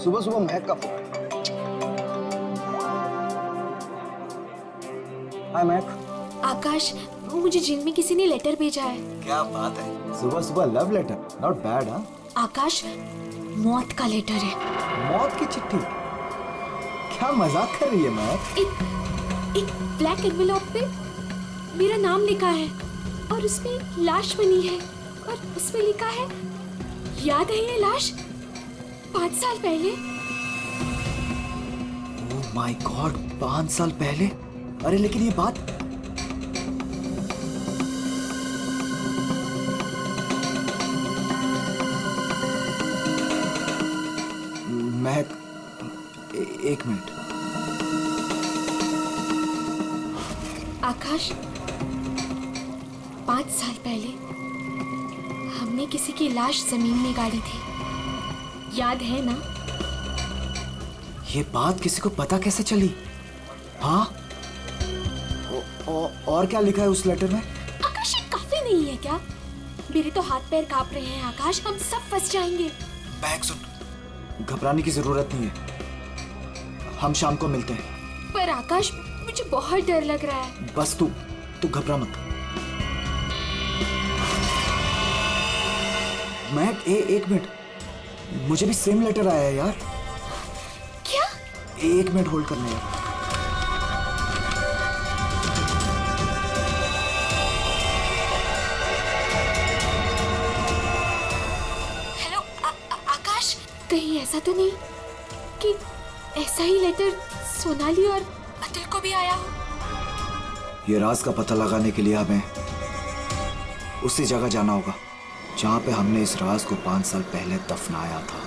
सुबह सुबह महक का फोन। हाय महक। आकाश, मुझे जेल में किसी ने लेटर भेजा है। क्या बात है, सुबह सुबह लव लेटर, नॉट बैड। हाँ आकाश, मौत का लेटर है। मौत की चिट्ठी? क्या मजाक कर रही है महक? एक ब्लैक एनवेलप पे मेरा नाम लिखा है और उसमें लाश बनी है और उसमें लिखा है, याद है ये लाश 5 साल पहले? ओह माय गॉड, 5 साल पहले? अरे लेकिन ये बात महक, एक मिनट। आकाश, 5 साल पहले हमने किसी की लाश जमीन में गाड़ी थी, याद है ना? ये बात किसी को पता कैसे चली? हाँ, और क्या लिखा है उस लेटर में? आकाश, ये काफी नहीं है क्या? मेरे तो हाथ पैर कांप रहे हैं आकाश, हम सब फंस जाएंगे। महक सुन, घबराने की जरूरत नहीं है, हम शाम को मिलते हैं। पर आकाश, मुझे बहुत डर लग रहा है। बस तू घबरा मत। महक, एक मिनट, मुझे भी सेम लेटर आया है यार। क्या? एक मिनट होल्ड करने यार। हेलो आकाश, कहीं ऐसा तो नहीं कि ऐसा ही लेटर सोनाली और अतुल को भी आया हो? ये राज का पता लगाने के लिए हमें उसी जगह जाना होगा जहां पे हमने इस राज को 5 साल पहले दफनाया था।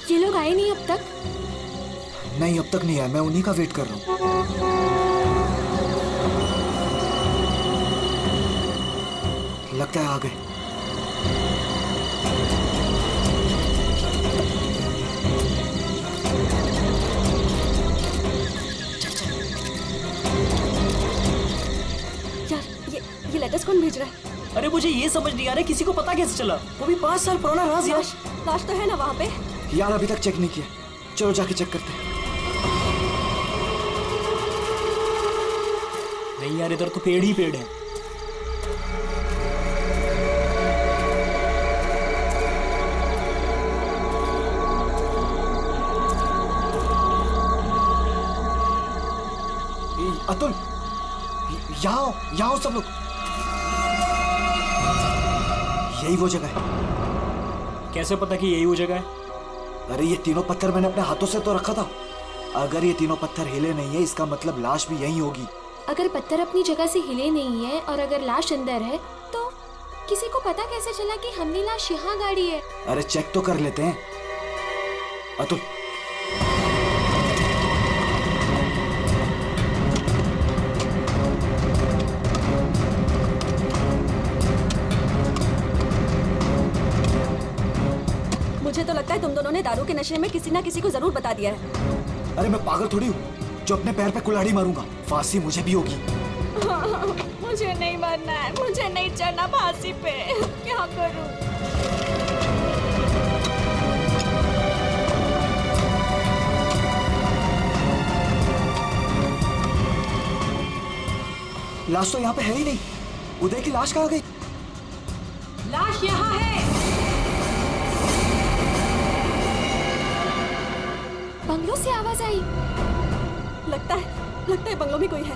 ये लोग आए नहीं अब तक? नहीं, अब तक नहीं आया, मैं उन्हीं का वेट कर रहा हूं। लगता है आ गए। यार, ये लेटर्स कौन भेज रहा है? अरे मुझे ये समझ नहीं आ रहा किसी को पता कैसे चला, वो भी 5 साल पुराना राज यार। लाश तो है ना वहाँ पे? यार अभी तक चेक नहीं किया, चलो जाके चेक करते हैं। नहीं यार, इधर तो पेड़ ही पेड़ है। अतुल, यहाँ आओ सब लोग। यही वो जगह है। कैसे पता कि यही वो जगह है? अरे ये तीनों पत्थर मैंने अपने हाथों से तो रखा था। अगर ये तीनों पत्थर हिले नहीं है, इसका मतलब लाश भी यहीं होगी। अगर पत्थर अपनी जगह से हिले नहीं है और अगर लाश अंदर है, तो किसी को पता कैसे चला कि हमने लाश यहाँ गाड़ी है? अरे चेक तो कर लेते हैं। अतुल, मुझे तो लगता है तुम दोनों ने दारू के नशे में किसी ना किसी को जरूर बता दिया है। अरे मैं पागल थोड़ी हूँ जो अपने पैर पे कुल्हाड़ी मारूंगा। फांसी मुझे भी होगी। मुझे नहीं मरना है, मुझे नहीं चढ़ना फांसी पे। क्या करूं? लाश तो यहाँ पे है ही नहीं। उदय की लाश कहाँ गई? लाश यहाँ है। बंगलों से आवाज आई। लगता है बंगलों में कोई है।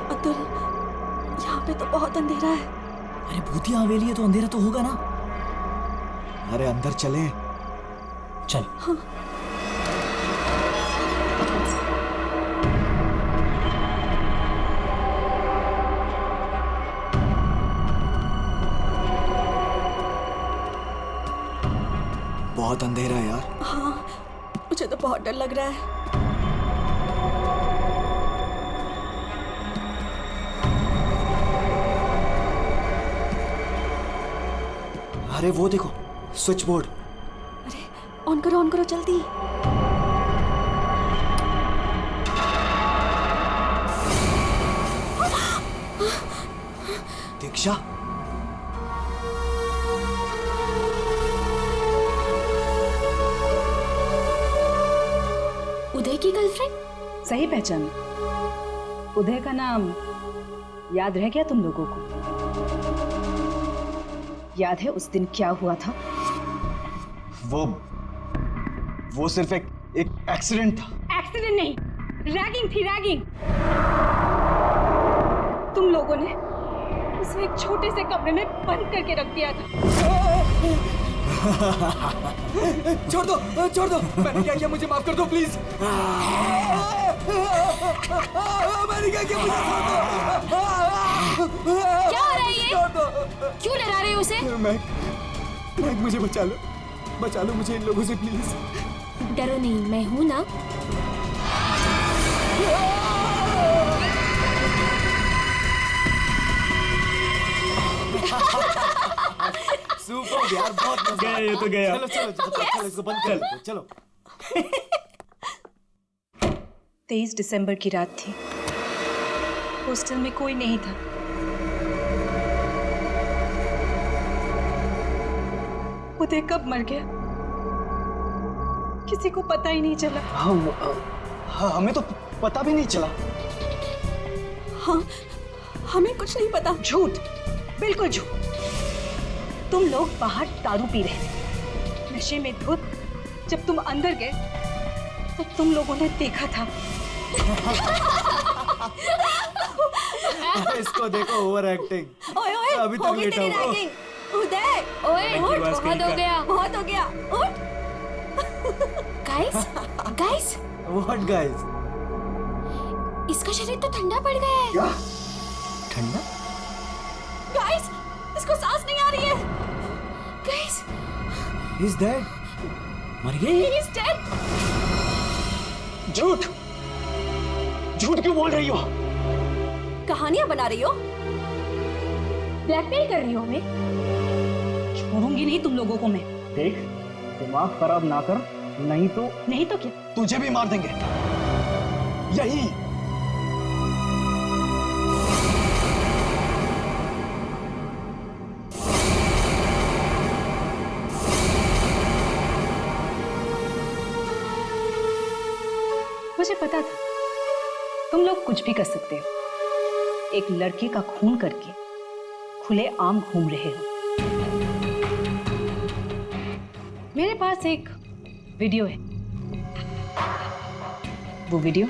अतुल, यहाँ पे तो बहुत अंधेरा है। अरे भूतिया हवेली है तो अंधेरा तो होगा ना। अरे अंदर चले। चल। हाँ। बहुत अंधेरा है यार। हाँ, मुझे तो बहुत डर लग रहा है। अरे वो देखो, स्विच बोर्ड। अरे ऑन करो जल्दी। दीक्षा, उदय की गर्लफ्रेंड? सही पहचान। उदय का नाम याद रह गया तुम लोगों को? याद है उस दिन क्या हुआ था? वो सिर्फ एक एक्सीडेंट था। एक्सीडेंट नहीं, रैगिंग थी, रैगिंग। तुम लोगों ने उसे एक छोटे से कमरे में बंद करके रख दिया था। छोड़ दो, मैंने क्या किया, मुझे माफ कर दो प्लीज। मैंने क्या किया, मुझे छोड़ दो। क्या हो रहा है ये? क्यों डरा रहे हो उसे? मैं मुझे बचा लो मुझे इन लोगों से प्लीज। डरो नहीं, मैं हूं ना। सुपर यार, बहुत मजा गया ये तो गया। चलो इसको बंद कर दो, चलो। 23 दिसंबर की रात थी। हॉस्टल में कोई नहीं था। उदय कब मर गया किसी को पता ही नहीं चला। हाँ, हमें तो पता भी नहीं चला। हाँ, हमें कुछ नहीं पता। झूठ, बिल्कुल झूठ। तुम लोग बाहर दारू पी रहे थे, नशे में धुत। जब तुम अंदर गए तो तुम लोगों ने देखा था। इसको देखो, ओवर एक्टिंग। ओए अभी तक होगी लेटा तेरी हुआ। रैगिंग। उदय, ओए, बकवास बहुत हो गया। बहुत हो गया। उठ। Guys, what guys? इसका शरीर तो ठंडा पड़ गया है। क्या ठंडा? गाइस, इसको सांस नहीं आ रही है। Guys, is dead? मर गई? He is dead. झूठ क्यों बोल रही हो? कहानियां बना रही हो? ब्लैकमेल कर रही हो हमें? छोड़ूंगी नहीं तुम लोगों को मैं। देख, दिमाग खराब ना कर, नहीं तो क्या? तुझे भी मार देंगे। यही। मुझे पता था तुम लोग कुछ भी कर सकते हो। एक लड़के का खून करके खुले आम घूम रहे हो। मेरे पास एक वीडियो है। वो वीडियो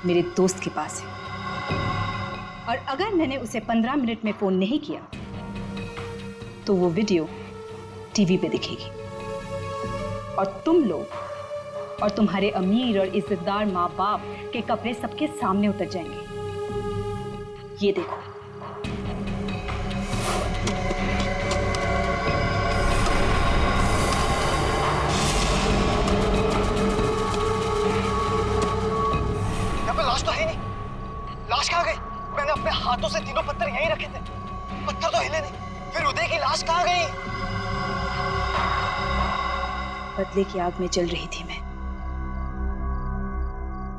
मेरे दोस्त के पास है, और अगर मैंने उसे 15 मिनट में फोन नहीं किया तो वो वीडियो टीवी पे दिखेगी, और तुम लोग और तुम्हारे अमीर और इज्जतदार माँ बाप के कपड़े सबके सामने उतर जाएंगे। ये देखो। यहाँ पे लाश तो है नहीं। लाश कहाँ गई? मैंने अपने हाथों से तीनों पत्थर यहीं रखे थे, पत्थर तो हिले नहीं। फिर उदय की लाश कहाँ गई? बदले की आग में जल रही थी मैं।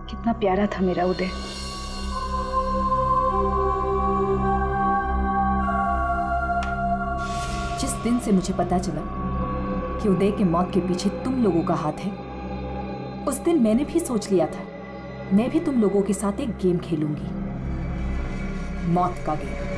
कितना प्यारा था मेरा उदय। जिस दिन से मुझे पता चला कि उदय के मौत के पीछे तुम लोगों का हाथ है, उस दिन मैंने भी सोच लिया था मैं भी तुम लोगों के साथ एक गेम खेलूंगी, मौत का गेम।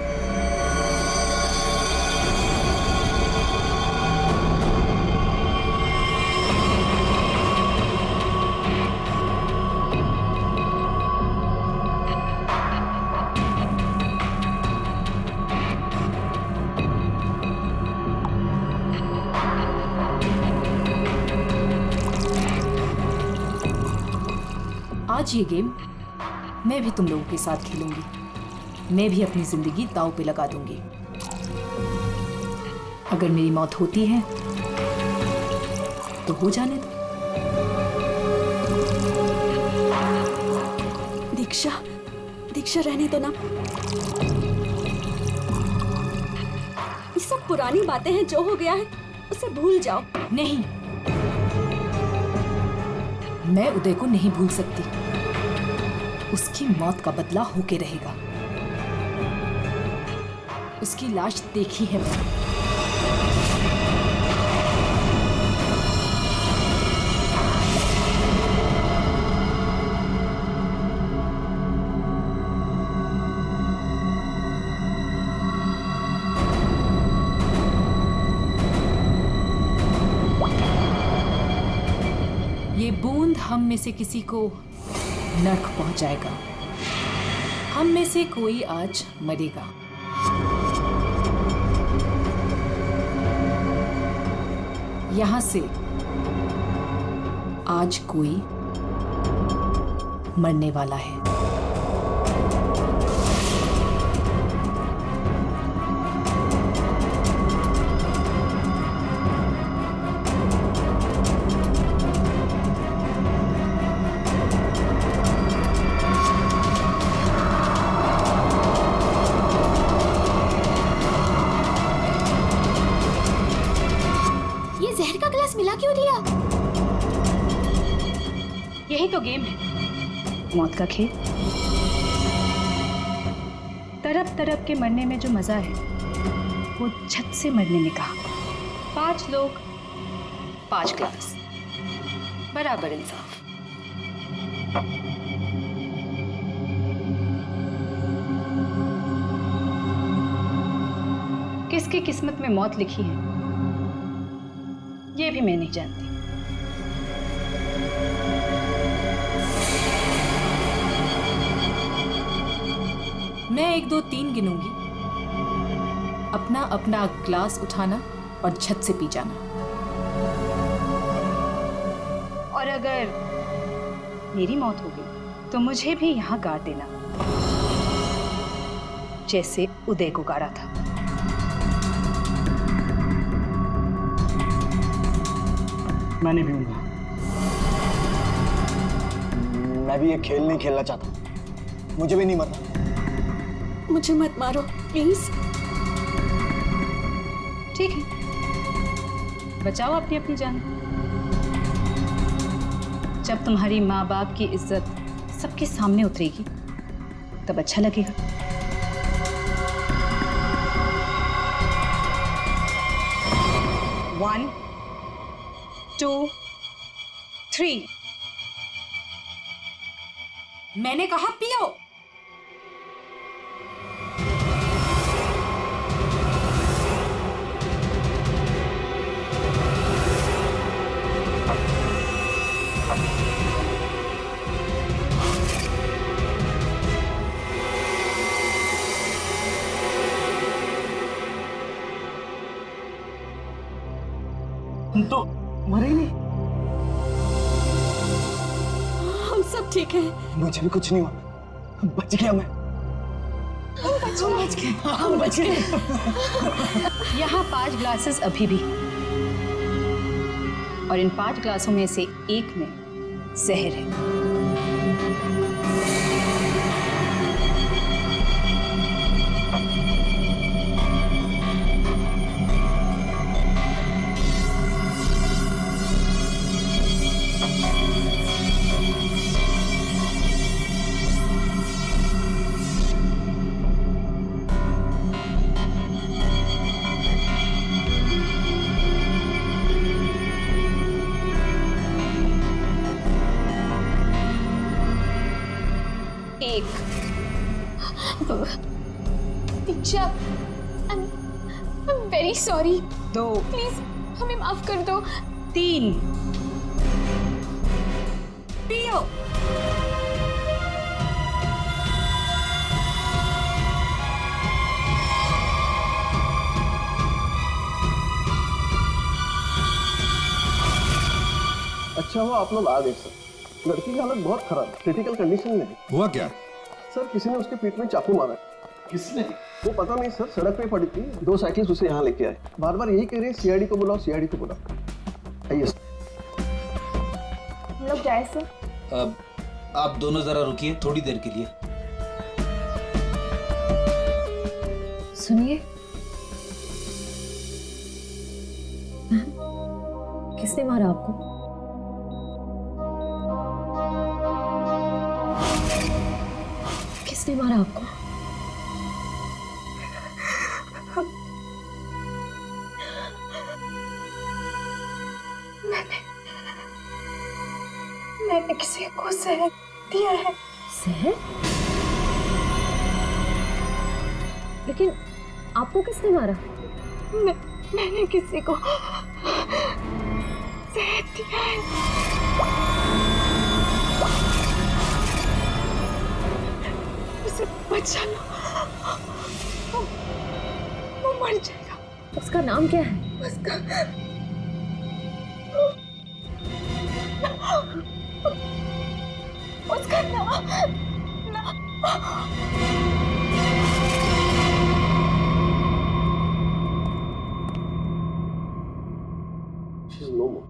आज ये गेम मैं भी तुम लोगों के साथ खेलूंगी। मैं भी अपनी जिंदगी दांव पे लगा दूंगी। अगर मेरी मौत होती है तो हो जाने दो। दीक्षा, दीक्षा रहने दो ना। ये सब पुरानी बातें हैं, जो हो गया है उसे भूल जाओ। नहीं, मैं उदय को नहीं भूल सकती। उसकी मौत का बदला होके रहेगा। उसकी लाश देखी है मैंने। ये बूंद हम में से किसी को नर्क पहुंचाएगा। हम में से कोई आज मरेगा। यहां से आज कोई मरने वाला है। जहर का गिलास मिला क्यों दिया? यही तो गेम है, मौत का खेल। तरफ तरफ के मरने में जो मजा है वो छत से मरने में कहा। 5 लोग 5 ग्लास, बराबर इंसाफ। किसकी किस्मत में मौत लिखी है ये भी मैं नहीं जानती। मैं 1 2 3 गिनूंगी। अपना अपना ग्लास उठाना और छत से पी जाना। और अगर मेरी मौत हो गई तो मुझे भी यहाँ गाड़ देना, जैसे उदय को गाड़ा था। मैं नहीं पीऊंगा। मैं भी ये खेल नहीं खेलना चाहता। मुझे भी नहीं मरना। मुझे मत मारो प्लीज। ठीक है, बचाओ अपनी अपनी जान। जब तुम्हारी माँ बाप की इज्जत सबके सामने उतरेगी तब अच्छा लगेगा। One, 2, 3। मैंने कहा पियो। तुम तो मरे ही नहीं। हम सब ठीक है। मुझे भी कुछ नहीं हुआ। बच गया मैं। हम बच गए। यहाँ 5 ग्लासेस अभी भी, और इन 5 ग्लासों में से एक में जहर है। दीक्षा, I'm very sorry. 2, प्लीज हमें माफ कर दो। 3। पियो। अच्छा हुआ आप लोग आ गए सर। लड़की की हालत बहुत खराब है, क्रिटिकल कंडीशन में है। हुआ क्या? सर किसी ने उसके पीठ में चाकू मारा है। किसने? वो पता नहीं सर, सड़क पे पड़ी थी। 2 साइकिल्स उसे यहाँ लेके आए। बार बार यही कह रहे हैं सीआईडी को बुलाओ, सीआईडी को बुलाओ। आइए सर। हम लोग जाए सर? अब आप दोनों जरा रुकिए थोड़ी देर के लिए। सुनिए, किसने मारा आपको? किसने मारा आपको? मैंने किसी को जहर दिया है। जहर? लेकिन आपको किसने मारा? मैंने किसी को जहर दिया है। उसे बचा लो, वो मर जाएगा। उसका नाम क्या है? उसका नाम She's no more.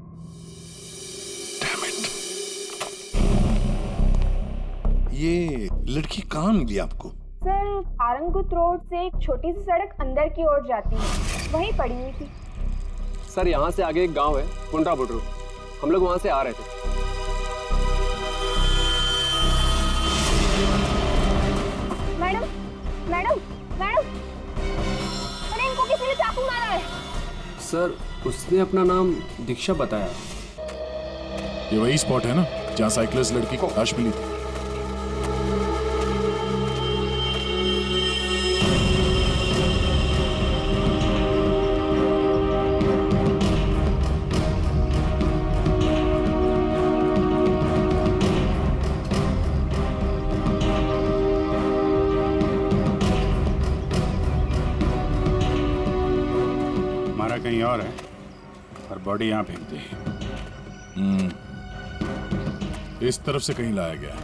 ये लड़की कहाँ मिली आपको? सर, आरंगुत रोड से एक छोटी सी सड़क अंदर की ओर जाती है, वहीं पड़ी हुई थी। सर, यहाँ से आगे एक गांव है पुंडरा बुडरू, हम लोग वहां से आ रहे थे। मैडम मैडम मैडम, अरे इनको किसी ने चाकू मारा है। सर, उसने अपना नाम दीक्षा बताया। ये वही स्पॉट है ना जहाँ साइकिलिस्ट लड़की को लाश मिली थी? कहीं और है और बॉडी यहाँ फेंक दी। इस तरफ से कहीं लाया गया।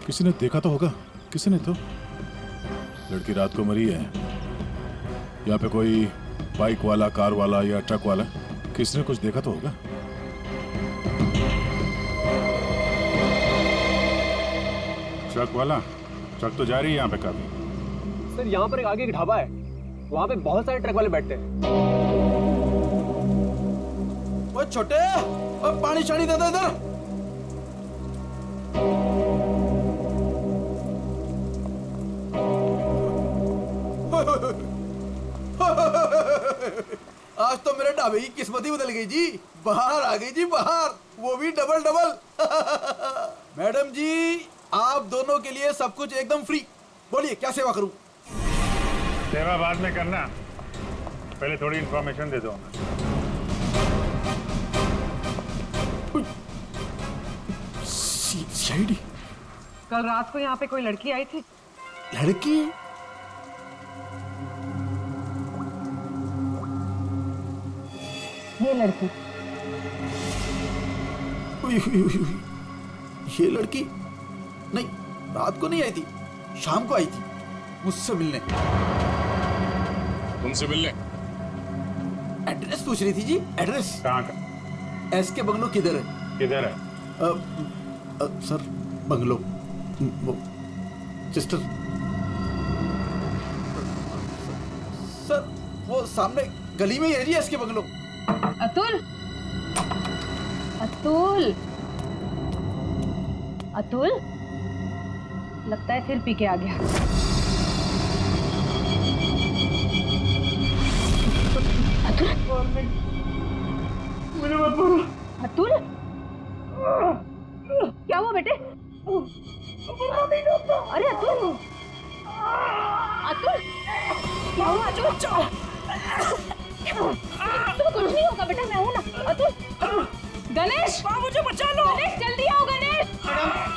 किसी ने देखा तो होगा, किसी ने तो। लड़की रात को मरी है। यहाँ पे कोई बाइक वाला, कार वाला या ट्रक वाला, किसी ने कुछ देखा तो होगा। ट्रक वाला? ट्रक तो जा रही है यहाँ पे काफी। सर, यहाँ पर एक आगे एक ढाबा है, वहाँ पे बहुत सारे ट्रक वाले बैठते हैं। वो छोटे, अब पानी शानी दे दो इधर। आज तो मेरे ढाबे की किस्मत ही बदल गई जी। बाहर आ गई जी, बाहर, वो भी डबल डबल। मैडम जी, आप दोनों के लिए सब कुछ एकदम फ्री। बोलिए क्या सेवा करूं? सेवा बाद में करना, पहले थोड़ी इंफॉर्मेशन दे दो। सीआईडी? कल रात को यहाँ पे कोई लड़की आई थी। लड़की? ये लड़की। ये लड़की? नहीं, रात को नहीं आई थी, शाम को आई थी मुझसे मिलने। तुमसे मिलने? एड्रेस पूछ रही थी जी। एड्रेस कहाँ का? एसके बंगलो किधर है? किधर है? सर, बंगलो वो सिस्टर। सर, वो सामने गली में ही है जी एसके बंगलो। अतुल, अतुल, अतुल, लगता है फिर पी के आ गया। अतुल, मुझे मत मारो। अतुल, क्या हुआ बेटे? अरे अतुल, अतुल, क्या हुआ? अतुल, तो कुछ नहीं होगा बेटा, मैं हूं ना। अतुल, गणेश, मुझे बचा लो। गणेश, जल्दी आओ गणेश।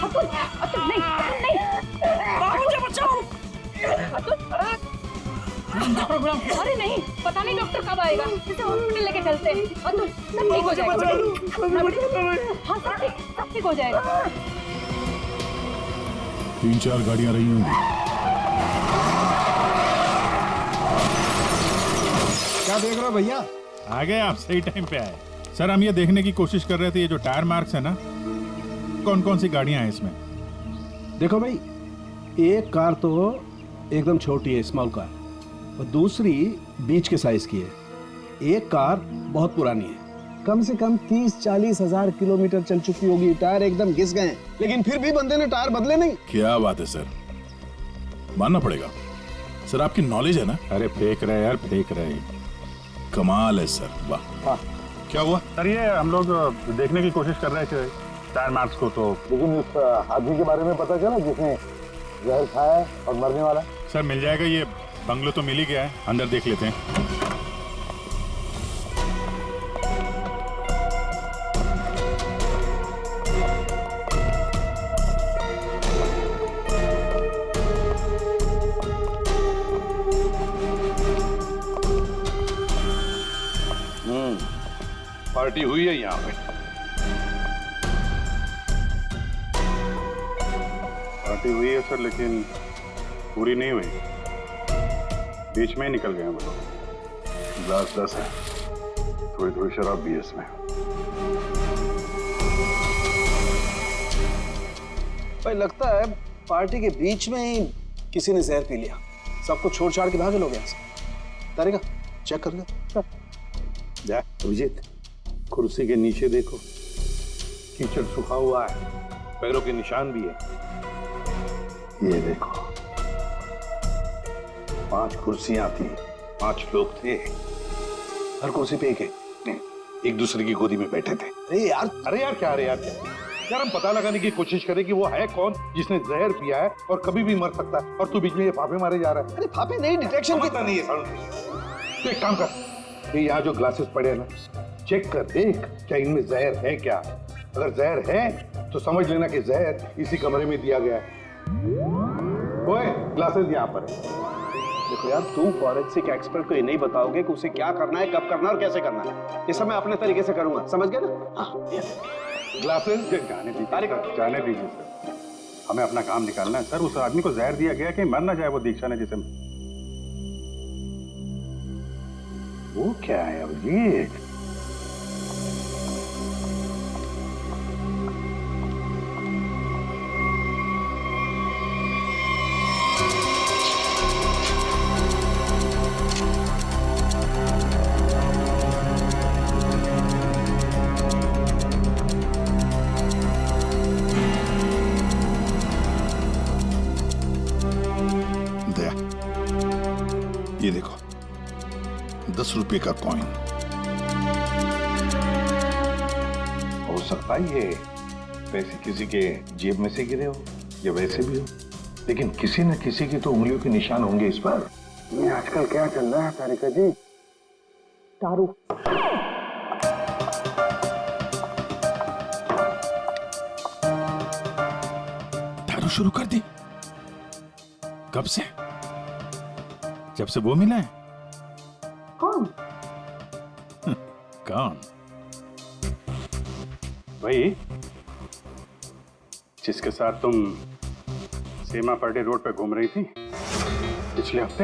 अतुल, अतुल नहीं, अतुल नहीं, मुझे बचाओ। अतुल, अरे नहीं, पता नहीं डॉक्टर कब आएगा, इसे हॉस्पिटल लेके चलते हैं। अतुल, सब ठीक हो जाएगा। हाँ, सब ठीक हो जाएगा। 3-4 गाड़ियां रही होंगी। क्या देख रहे हो भैया? आ गए आप, सही टाइम पे आए। सर हम ये देखने की कोशिश कर रहे थे ये जो टायर मार्क्स है ना, कौन कौन सी गाड़ियां हैं इसमें। देखो भाई, एक कार तो एकदम छोटी है, स्मॉल कार, और दूसरी बीच के साइज की है। एक कार बहुत पुरानी है, कम से कम 30-40 हजार किलोमीटर चल चुकी होगी, टायर एकदम घिस गए हैं, लेकिन फिर भी बंदे ने टायर बदले नहीं। क्या बात है सर, मानना पड़ेगा सर, आपकी नॉलेज है ना। अरे फेंक रहे यार, फेंक रहे, कमाल है सर, वाह। हाँ क्या हुआ सर? ये हम लोग देखने की कोशिश कर रहे थे टायर मार्क्स को, तो लेकिन उस आदमी के बारे में पता चला जिसने जहर खाया और मरने वाला? सर मिल जाएगा, ये बंगलो तो मिल ही गया है, अंदर देख लेते हैं। पार्टी हुई है यहाँ पे। पार्टी हुई है सर, लेकिन पूरी नहीं हुई, बीच में ही निकल गए वो लोग। ग्लास 10 है, थोड़ी थोड़ी शराब भी है इसमें। भाई लगता है पार्टी के बीच में ही किसी ने जहर पी लिया, सबको छोड़ छाड़ के भागे लोग यहाँ से। तारेगा चेक कर ले। जा अभिजीत, कुर्सी के नीचे देखो, कीचड़ सूखा हुआ है, पैरों के निशान भी है। ये देखो, 5 कुर्सियां थी, 5 लोग थे, हर कुर्सी पे एक दूसरे की गोदी में बैठे थे। अरे यार क्या यार, हम पता लगाने की कोशिश करें कि वो है कौन जिसने जहर पिया है और कभी भी मर सकता है, और तू बीच में ये फाफे मारे जा रहा है। अरे फाफे नहीं, डिटेक्शन कितना नहीं है। तो एक काम कर, ये यहाँ जो ग्लासेस पड़े हैं ना, चेक कर देख क्या इनमें जहर है क्या। अगर जहर है तो समझ लेना कि जहर इसी कमरे में दिया गया है। ओए, ग्लासेस यहाँ पर है। देखो यार, तू फॉरेंसिक एक्सपर्ट को ये नहीं बताओगे कि उसे क्या करना है, कब करना है और कैसे करना है। ये सब मैं अपने तरीके से करूंगा, समझ गए ना? हाँ, ग्लासेस जाने दीजिए सर, हमें अपना काम निकालना है। सर उस आदमी को जहर दिया गया कि मर ना जाए वो दीक्षा ने जिसे। वो क्या है अभिजीत? ये देखो, 10 रुपए का कॉइन। हो सकता है ये पैसे किसी के जेब में से गिरे हो या वैसे भी हो, लेकिन किसी न किसी की तो उंगलियों के निशान होंगे इस पर। ये आजकल क्या चल रहा है तारिका जी? दारू। दारू शुरू कर दी? कब से? जब से वो मिला है? कौन? कौन? भाई, जिसके साथ तुम सीमा पार्टी रोड पे घूम रही थी पिछले हफ्ते।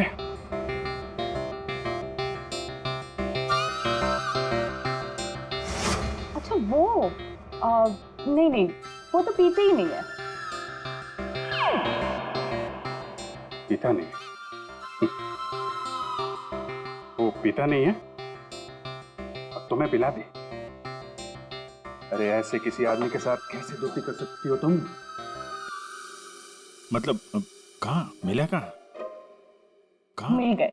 अच्छा वो नहीं, वो तो पीते ही नहीं है। पीता नहीं? वो पीता नहीं है, अब तुम्हें पिला दे। अरे ऐसे किसी आदमी के साथ कैसे दोस्ती कर सकती हो तुम? मतलब कहाँ मिला? कहाँ मिल गए?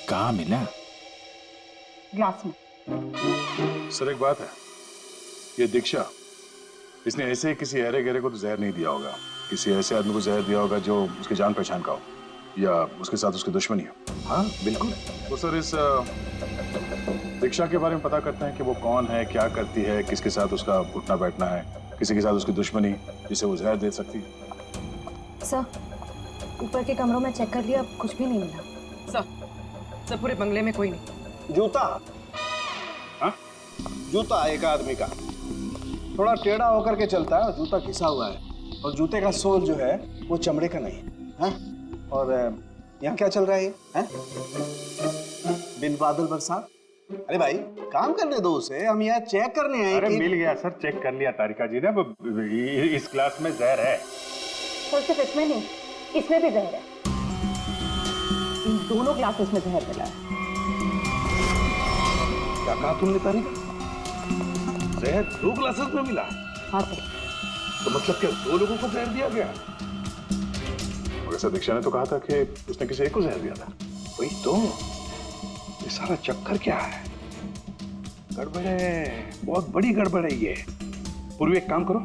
कहाँ मिला? ग्लास में। सर एक बात है, ये दीक्षा, इसने ऐसे किसी अरे गहरे को तो जहर नहीं दिया होगा, किसी ऐसे आदमी को जहर दिया होगा जो उसकी जान पहचान का हो या उसके साथ उसकी दुश्मनी हो। हाँ बिल्कुल। तो सर इस दीक्षा के बारे में पता करते हैं कि वो कौन है, क्या करती है, किसके साथ उसका उठना बैठना है, किसी के साथ उसकी दुश्मनी जिसे वो जहर दे सकती है। सर ऊपर के कमरों में चेक कर लिया, कुछ भी नहीं मिला। सर पूरे बंगले में कोई नहीं। जूता? हाँ? जूता एक आदमी का, थोड़ा टेढ़ा होकर के चलता है और जूता घिसा हुआ है, और जूते का सोल जो है वो चमड़े का नहीं है। हाँ? और यहाँ क्या चल रहा है ये? बिन बादल बरसात, अरे भाई काम करने दो उसे, हम यहाँ चेक करने आए। अरे मिल गया सर, चेक कर लिया तारिका जी ने। इस क्लास में जहर है। सर सिर्फ इसमें नहीं, इसमें भी जहर है। इन दोनों क्लासेस में जहर मिला है। क्या कहा तुमने तारिका? जहर 2 क्लासेस में मिला? हाँ सर। तो मतलब क्या 2 लोगों को जहर दिया गया? प्रोफेसर दीक्षा ने तो कहा था कि उसने किसी एक को जहर दिया था। वही तो, ये सारा चक्कर क्या है? गड़बड़ है, बहुत बड़ी गड़बड़ है ये। पूर्वी एक काम करो,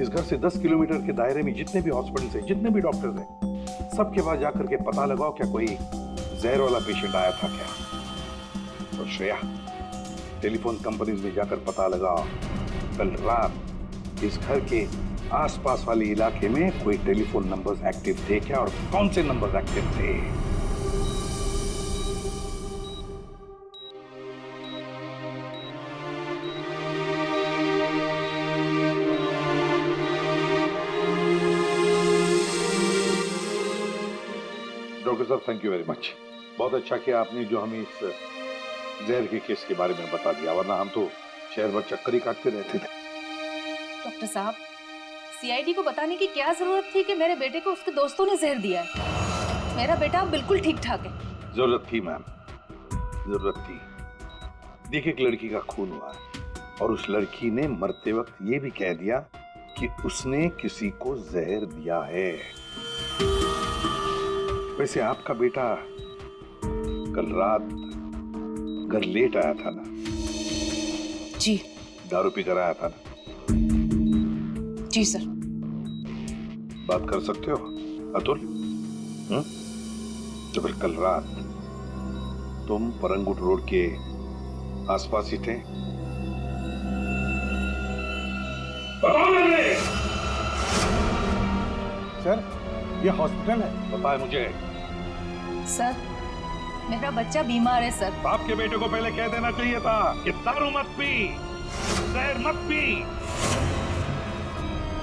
इस घर से 10 किलोमीटर के दायरे में जितने भी हॉस्पिटल्स हैं, जितने भी डॉक्टर्स हैं, सबके पास जाकर के पता लगाओ क्या कोई जहर वाला पेशेंट आया था क्या। और श्रेया, टेलीफोन कंपनीज में जाकर पता लगाओ कल रात इस घर के आसपास वाले इलाके में कोई टेलीफोन नंबर्स एक्टिव थे क्या और कौन से नंबर्स एक्टिव थे। डॉक्टर साहब, थैंक यू वेरी मच। बहुत अच्छा किया आपने जो हमें इस जहर के केस के बारे में बता दिया, वरना हम तो शहर भर चक्कर ही काटते रहते थे। डॉक्टर साहब, सीआईडी को बताने की क्या जरूरत थी कि मेरे बेटे को उसके दोस्तों ने जहर दिया है। मेरा बेटा बिल्कुल ठीक ठाक है। जरूरत थी मैम, जरूरत थी। देखिए, एक लड़की का खून हुआ है और उस लड़की ने मरते वक्त ये भी कह दिया कि उसने किसी को जहर दिया है। वैसे आपका बेटा कल रात घर लेट आया था ना? जी। दारू पी कर आया था ना? जी सर। बात कर सकते हो अतुल? तो फिर कल रात तुम परंगुट रोड के आसपास ही थे? बताओ मुझे। सर, ये हॉस्पिटल है। पता है मुझे। सर, मेरा बच्चा बीमार है सर। बाप के बेटे को पहले कह देना चाहिए था कि दारू मत पी, जहर मत पी।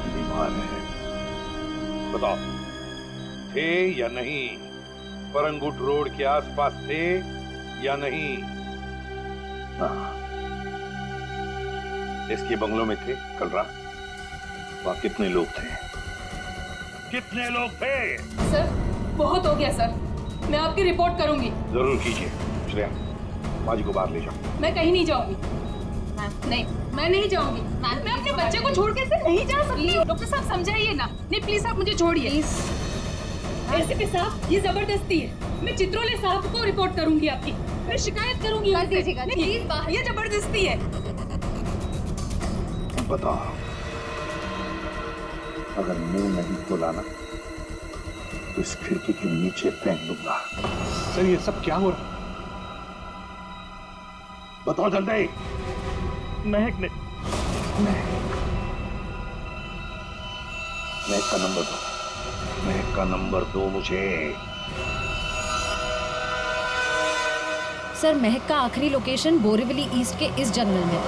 बीमार है। बताओ, थे या नहीं? परंगुट रोड के आसपास थे या नहीं? हाँ, इसके बंगलों में थे कल रात। वहां कितने लोग थे? कितने लोग थे? सर, बहुत हो गया सर। मैं आपकी रिपोर्ट करूंगी। जरूर कीजिए। श्रेया, माँ जी को बाहर ले जाओ। मैं कहीं नहीं जाऊंगी। नहीं, मैं नहीं जाऊंगी। मैं अपने बच्चे को छोड़ के नहीं जा सकती। डॉक्टर साहब समझाइए ना। नहीं प्लीज, आप मुझे छोड़िए। एसीपी साहब, ये जबरदस्ती है। मैं चित्रोले साहब को रिपोर्ट करूंगी आपकी। मैं शिकायत करूंगी। कर दीजिएगा प्लीज बाहर। ये जबरदस्ती है। बताओ, अगर मुंह नहीं खोला ना तो इस खिड़की के नीचे फेंक दूंगा। सर, ये सब क्या हो रहा है? बताओ जल्दी। महक ने। महक का नंबर दो। महक का नंबर दो मुझे। सर, महक का आखिरी लोकेशन बोरीवली ईस्ट के इस जंगल में है।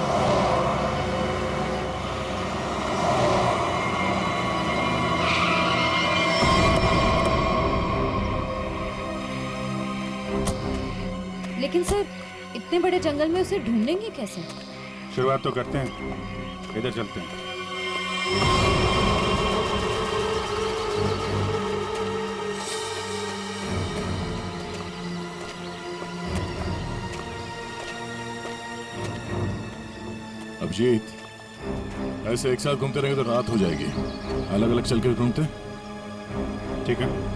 लेकिन सर, इतने बड़े जंगल में उसे ढूंढेंगे कैसे? शुरुआत तो करते हैं। इधर चलते हैं। अभिजीत, ऐसे एक साथ घूमते रहेंगे तो रात हो जाएगी। अलग अलग चल कर घूमते, ठीक है?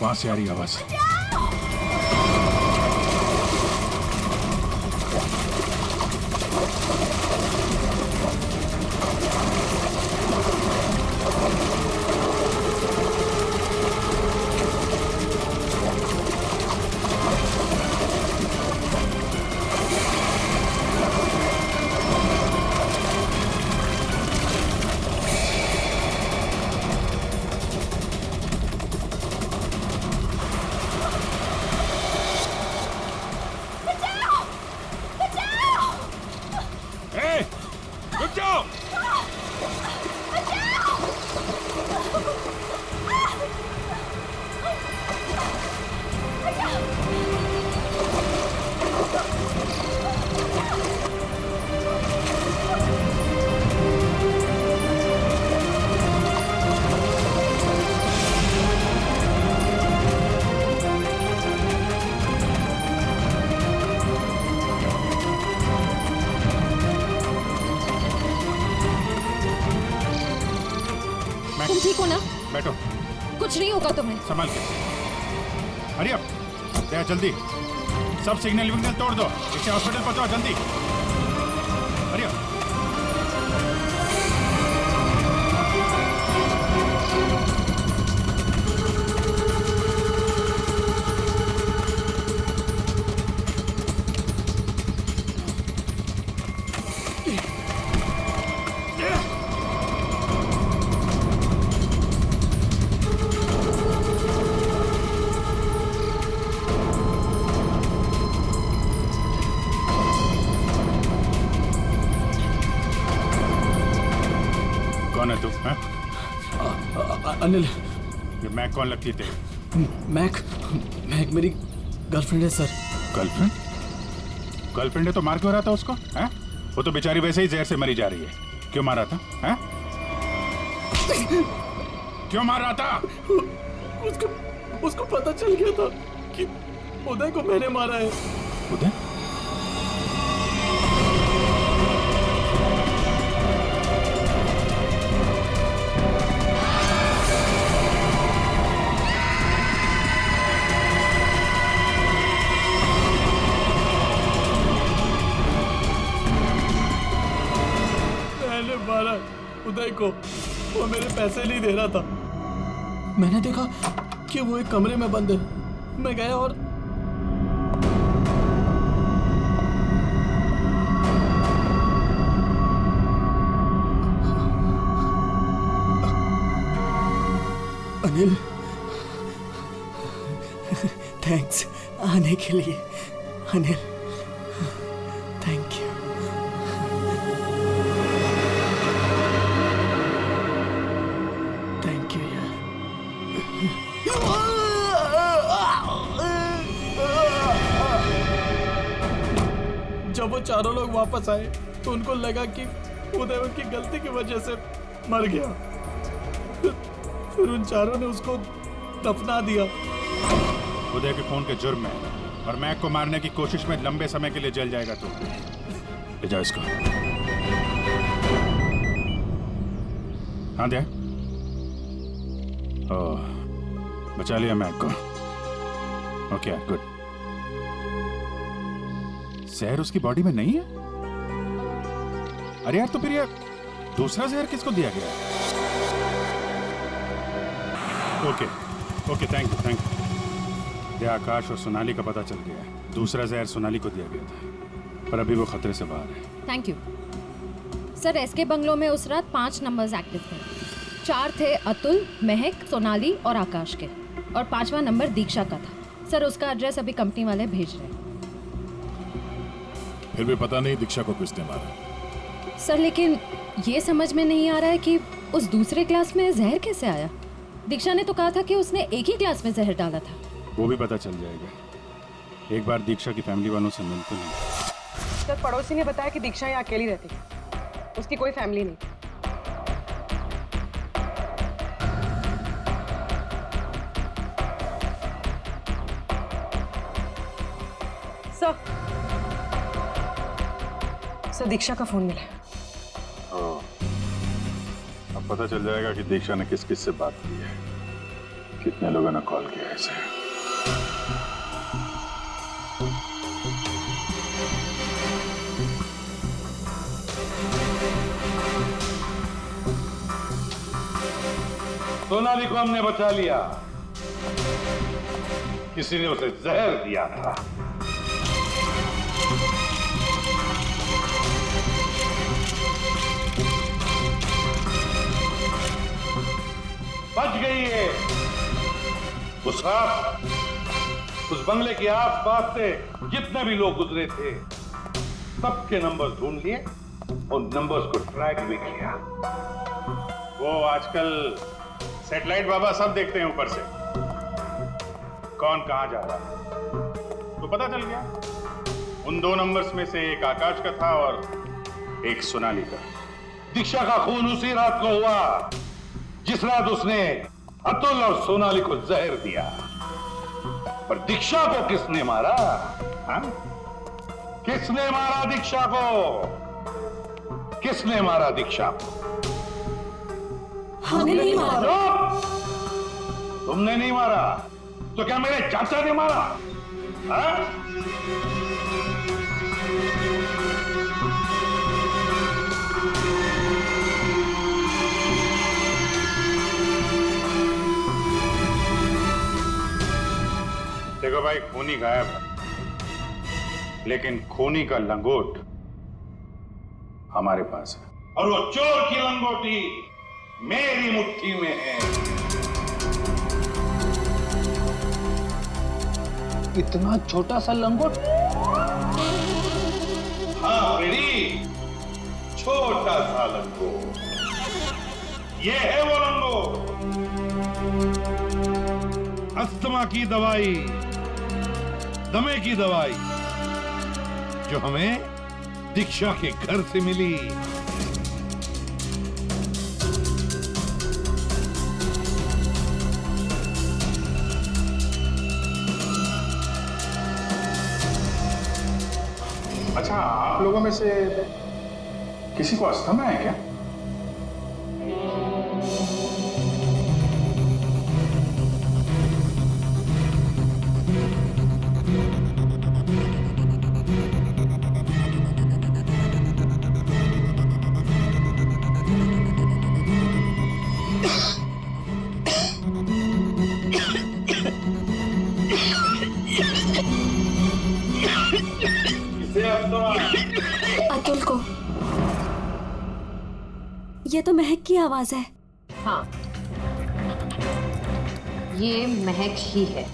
वहां से आ रही आवाज। देखो ना, बैठो, कुछ नहीं होगा तुम्हें। संभाल के। हरी अप, दया जल्दी, सब सिग्नल विग्नल तोड़ दो, इसे हॉस्पिटल पहुंचाओ जल्दी। Hurry up. कौन है तू? अनिल। ये मैक कौन लगती है तेरी? मैक मेरी गर्लफ्रेंड है सर। गर्लफ्रेंड? गर्लफ्रेंड है तो मार क्यों रहा था उसको? हैं? वो तो बेचारी वैसे ही जहर से मरी जा रही है। क्यों मार रहा था? हैं? क्यों मार रहा था? उसको पता चल गया था कि उदय को मैंने मारा है। उदय? मारा उदय को, वो मेरे पैसे नहीं दे रहा था। मैंने देखा कि वो एक कमरे में बंद है। मैं गया और अनिल, थैंक्स आने के लिए। Anil, thank you. जब वो चारों लोग वापस आए तो उनको लगा कि उदय उनकी गलती की वजह से मर गया। फिर उन चारों ने उसको दफना दिया। उदय के खून के जुर्म में और मैक को मारने की कोशिश में लंबे समय के लिए जेल जाएगा तू। ले जाओ इसको। हाँ दे। ओह, बचा लिया मैक को। Okay, good. जहर उसकी बॉडी में नहीं है? अरे यार, तो फिर यार दूसरा जहर किसको दिया गया? Okay, thank you. ये आकाश और सोनाली का पता चल गया है। दूसरा जहर सोनाली को दिया गया था, पर अभी वो खतरे से बाहर है। Thank you sir. एसके बंगलों में उस रात 5 नंबर्स एक्टिव थे। 4 थे अतुल, महक, सोनाली और आकाश के, और 5वां नंबर दीक्षा का था। सर, उसका एड्रेस अभी कंपनी वाले भेज रहे हैं। फिर भी पता नहीं दीक्षा को किसने मारा। सर, लेकिन ये समझ में नहीं आ रहा है कि उस दूसरे क्लास में जहर कैसे आया। दीक्षा ने तो कहा था कि उसने एक ही क्लास में जहर डाला था। वो भी पता चल जाएगा। एक बार दीक्षा की फैमिली वालों से मिलते नहीं। सर, पड़ोसी ने बताया कि दीक्षा यहाँ अकेली रहती है, उसकी कोई फैमिली नहीं। सर, दीक्षा का फोन मिला। अब पता चल जाएगा कि दीक्षा ने किस किस से बात की है, कितने लोगों ने कॉल किया है इसे। सोनाली को हमने बचा लिया। किसी ने उसे जहर दिया था। बच गई है। उस रात उस बंगले के आसपास से जितने भी लोग गुजरे थे, सबके नंबर्स ढूंढ लिए और नंबर्स को ट्रैक भी किया। वो आजकल सैटेलाइट बाबा सब देखते हैं ऊपर से, कौन कहां जा रहा है। तो पता चल गया, उन 2 नंबर्स में से एक आकाश का था और एक सोनाली का। दीक्षा का खून उसी रात को हुआ जिस रात उसने अतुल और सोनाली को जहर दिया। पर दीक्षा को किसने मारा? हाँ? किसने मारा दीक्षा को? किसने मारा दीक्षा को? हमने नहीं मारा। तुमने नहीं मारा तो क्या मेरे चाचा ने मारा? हाँ? देखो भाई, खूनी गायब है, लेकिन खूनी का लंगोट हमारे पास है, और वो चोर की लंगोटी मेरी मुट्ठी में है। इतना छोटा सा लंगोट? हाँ फ्रेडी, छोटा सा लंगोट। ये है वो लंगोट। अस्थमा की दवाई, दमे की दवाई, जो हमें दीक्षा के घर से मिली। अच्छा, आप लोगों में से किसी को अस्थमा है क्या? अतुल को। ये तो महक की आवाज है। हाँ, ये महक ही है।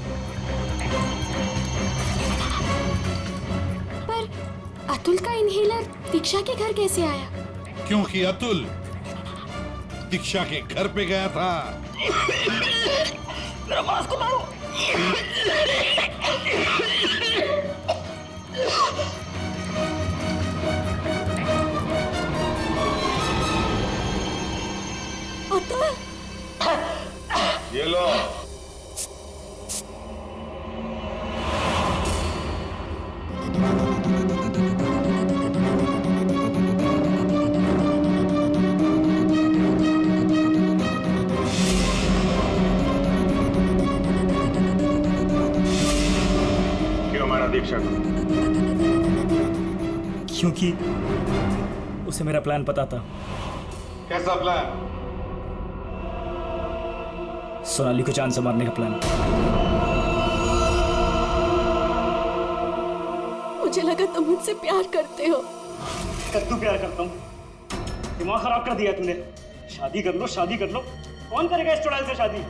पर अतुल का इनहेलर दीक्षा के घर कैसे आया? क्योंकि अतुल दीक्षा के घर पे गया था। मेरा मास्क को मारो। ये लो। क्यों मारा दीक्षा को? क्योंकि उसे मेरा प्लान पता था। कैसा प्लान? सोनाली को जान से मारने का प्लान। मुझे लगा तुम मुझसे प्यार करते हो। कद्दू प्यार करता हूँ? दिमाग खराब कर दिया तूने। शादी कर लो, शादी कर लो। कौन करेगा इस चुड़ैल से शादी?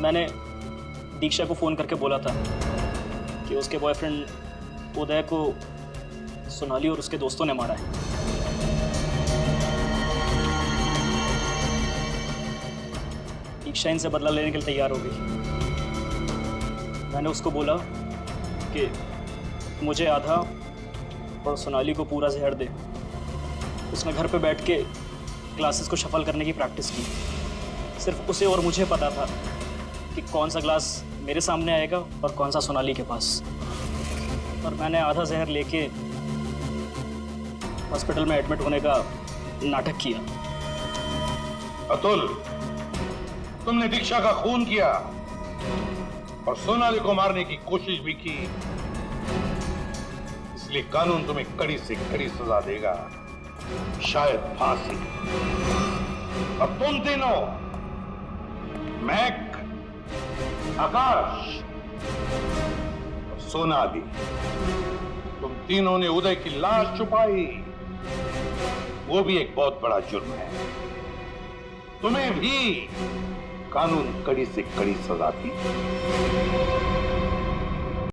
मैंने दीक्षा को फोन करके बोला था कि उसके बॉयफ्रेंड उदय को सोनाली और उसके दोस्तों ने मारा है। दीक्षा इनसे बदला लेने के लिए तैयार हो गई। मैंने उसको बोला कि मुझे आधा और सोनाली को पूरा जहर दे। उसने घर पे बैठ के ग्लासेस को शफल करने की प्रैक्टिस की। सिर्फ उसे और मुझे पता था कि कौन सा ग्लास मेरे सामने आएगा और कौन सा सोनाली के पास। और मैंने आधा जहर लेके हॉस्पिटल में एडमिट होने का नाटक किया। अतुल, तुमने दीक्षा का खून किया और सोनाली को मारने की कोशिश भी की, इसलिए कानून तुम्हें कड़ी से कड़ी सजा देगा, शायद फांसी। अब तुम तीनों, महक, आकाश और सोनाली, तुम तीनों ने उदय की लाश छुपाई। वो भी एक बहुत बड़ा जुर्म है। तुम्हें भी कानून कड़ी से कड़ी सजा दी।